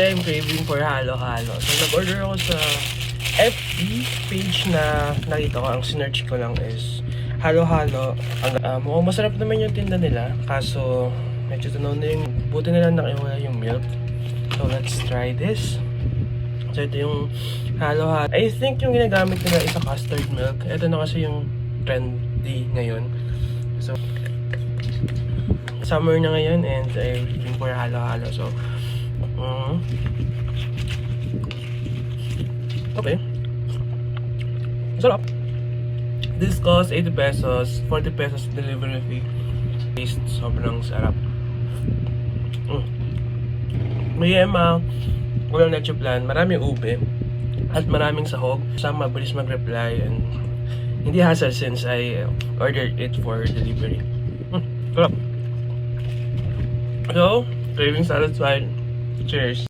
I'm craving for halo-halo. So, nag-order ako sa FB page na nakita ko. Ang sinerch ko lang is halo-halo. Mukhang masarap naman yung tinda nila. Kaso, medyo tunaw na yung buti nila nakiwala yung milk. So, let's try this. So, ito yung halo-halo. I think yung ginagamit nila is a custard milk. Ito na kasi yung trendy ngayon. So, summer na ngayon and I'm looking for halo-halo. So, okay. Sarap. This cost 80 pesos, 40 pesos delivery fee. Taste, sobrang sarap. May walang leche plan, maraming ube, at maraming sahog. Sa mabilis mag-reply and hindi hassle since I ordered it for delivery. Sarap. So, craving satisfied. Cheers.